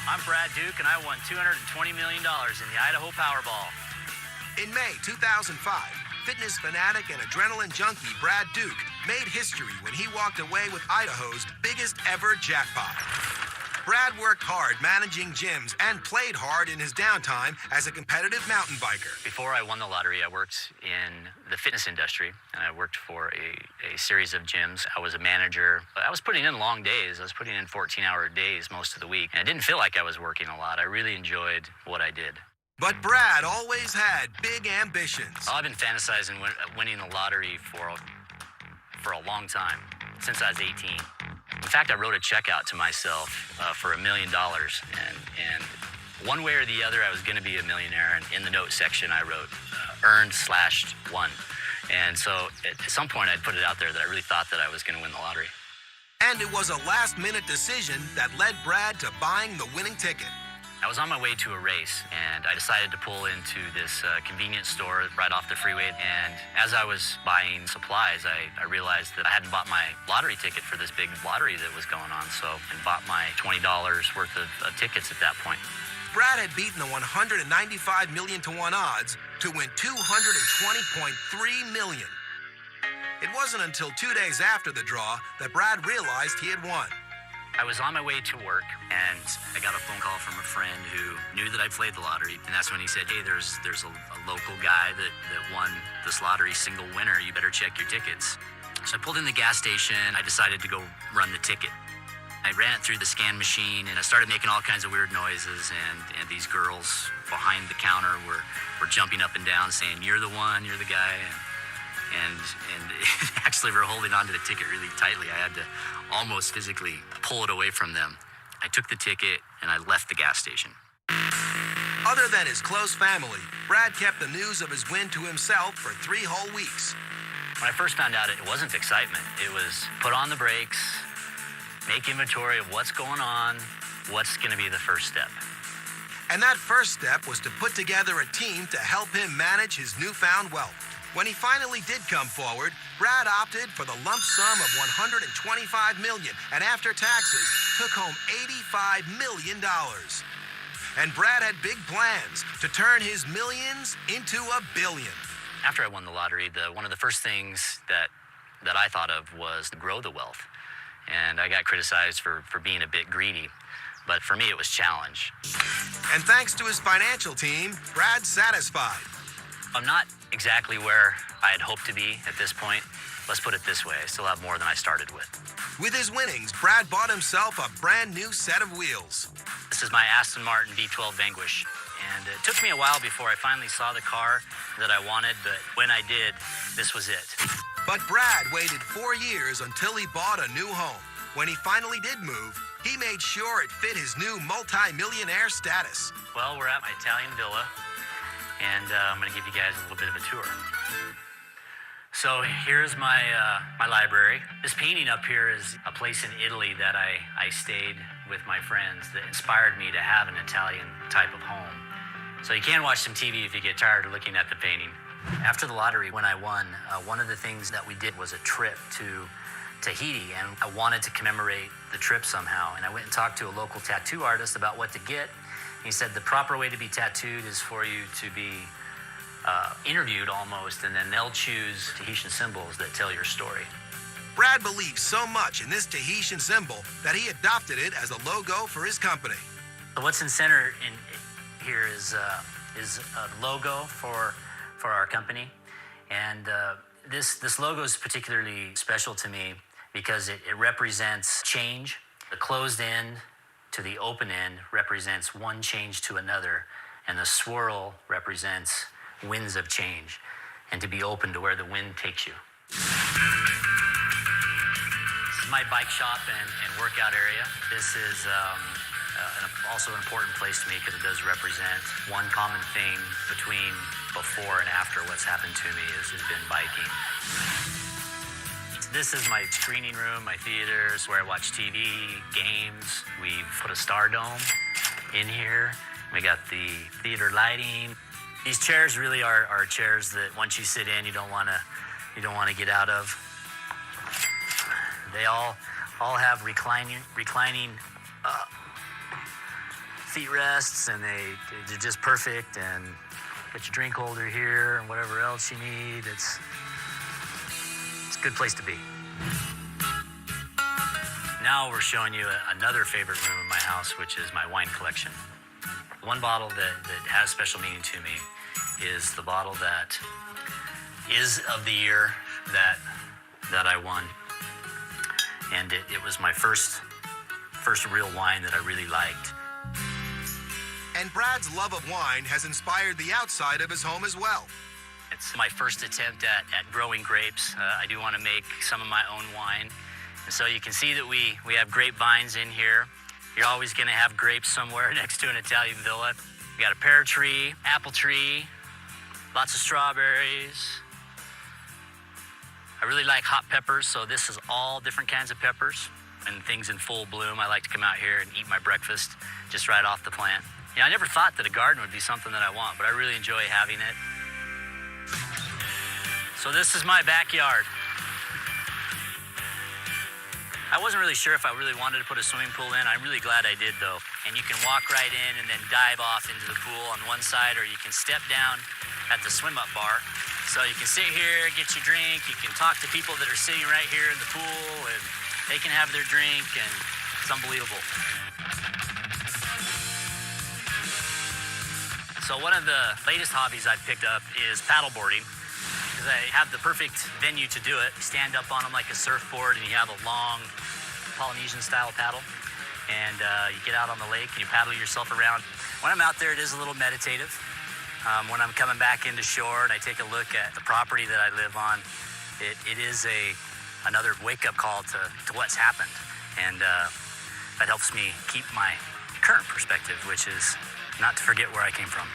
I'm Brad Duke, and I won $220 million in the Idaho Powerball. In May 2005, fitness fanatic and adrenaline junkie Brad Duke made history when he walked away with Idaho's biggest ever jackpot. Brad worked hard managing gyms and played hard in his downtime as a competitive mountain biker. Before I won the lottery, I worked in the fitness industry, and I worked for a series of gyms. I was a manager. I was putting in long days. I was putting in 14-hour days most of the week, and I didn't feel like I was working a lot. I really enjoyed what I did. But Brad always had big ambitions. I've been fantasizing winning the lottery for a long time, since I was 18. In fact, I wrote a check out to myself for $1 million, and one way or the other, I was going to be a millionaire. And in the note section, I wrote earned/won. And so at some point, I'd put it out there that I really thought that I was going to win the lottery. And it was a last-minute decision that led Brad to buying the winning ticket. I was on my way to a race, and I decided to pull into this convenience store right off the freeway. And as I was buying supplies, I realized that I hadn't bought my lottery ticket for this big lottery that was going on. So I bought my $20 worth of tickets at that point. Brad had beaten the 195 million to 1 odds to win $220.3 million. It wasn't until 2 days after the draw that Brad realized he had won. I was on my way to work, and I got a phone call from a friend who knew that I played the lottery. And that's when he said, hey, there's a local guy that won this lottery, single winner. You better check your tickets. So I pulled in the gas station. I decided to go run the ticket. I ran it through the scan machine, and I started making all kinds of weird noises. And these girls behind the counter were jumping up and down saying, you're the one, you're the guy. And actually, we were holding onto the ticket really tightly. I had to almost physically pull it away from them. I took the ticket, and I left the gas station. Other than his close family, Brad kept the news of his win to himself for 3 whole weeks. When I first found out, it wasn't excitement. It was put on the brakes, make inventory of what's going on, what's going to be the first step. And that first step was to put together a team to help him manage his newfound wealth. When he finally did come forward, Brad opted for the lump sum of $125 million, and after taxes, took home $85 million. And Brad had big plans to turn his millions into $1 billion. After I won the lottery, one of the first things that I thought of was to grow the wealth. And I got criticized for being a bit greedy. But for me, it was challenge. And thanks to his financial team, Brad's satisfied. I'm not exactly where I had hoped to be at this point. Let's put it this way, I still have more than I started with. With his winnings, Brad bought himself a brand new set of wheels. This is my Aston Martin V12 Vanquish. And it took me a while before I finally saw the car that I wanted, but when I did, this was it. But Brad waited 4 years until he bought a new home. When he finally did move, he made sure it fit his new multi-millionaire status. Well, we're at my Italian villa, and I'm going to give you guys a little bit of a tour. So here's my library. This painting up here is a place in Italy that I stayed with my friends that inspired me to have an Italian type of home. So you can watch some TV if you get tired of looking at the painting. After the lottery, when I won, one of the things that we did was a trip to Tahiti, and I wanted to commemorate the trip somehow. And I went and talked to a local tattoo artist about what to get. He said the proper way to be tattooed is for you to be interviewed almost, and then they'll choose Tahitian symbols that tell your story. Brad believes so much in this Tahitian symbol that he adopted it as a logo for his company. So what's in center in here is a logo for our company, and this logo is particularly special to me because it represents change. The closed end to the open end represents one change to another, and the swirl represents winds of change, and to be open to where the wind takes you. This is my bike shop and workout area. This is also an important place to me because it does represent one common thing between before and after what's happened to me has been biking. This is my screening room, my theaters, where I watch TV, games. We've put a star dome in here. We got the theater lighting. These chairs really are chairs that once you sit in, you don't want to get out of. They all have reclining feet rests, and they're just perfect. And got your drink holder here and whatever else you need. It's a good place to be. Now we're showing you another favorite room in my house, which is my wine collection. One bottle that has special meaning to me is the bottle that is of the year that I won. And it was my first real wine that I really liked. And Brad's love of wine has inspired the outside of his home as well. It's my first attempt at growing grapes. I do want to make some of my own wine. And so you can see that we have grapevines in here. You're always going to have grapes somewhere next to an Italian villa. We got a pear tree, apple tree, lots of strawberries. I really like hot peppers, so this is all different kinds of peppers and things in full bloom. I like to come out here and eat my breakfast just right off the plant. I never thought that a garden would be something that I want, but I really enjoy having it. So this is my backyard. I wasn't really sure if I really wanted to put a swimming pool in. I'm really glad I did, though. And you can walk right in and then dive off into the pool on one side, or you can step down at the swim-up bar. So you can sit here, get your drink, you can talk to people that are sitting right here in the pool, and they can have their drink, and it's unbelievable. So one of the latest hobbies I've picked up is paddleboarding, because I have the perfect venue to do it. You stand up on them like a surfboard, and you have a long Polynesian-style paddle, and you get out on the lake and you paddle yourself around. When I'm out there, it is a little meditative. When I'm coming back into shore and I take a look at the property that I live on, it is another wake-up call to what's happened, and that helps me keep my current perspective, which is not to forget where I came from.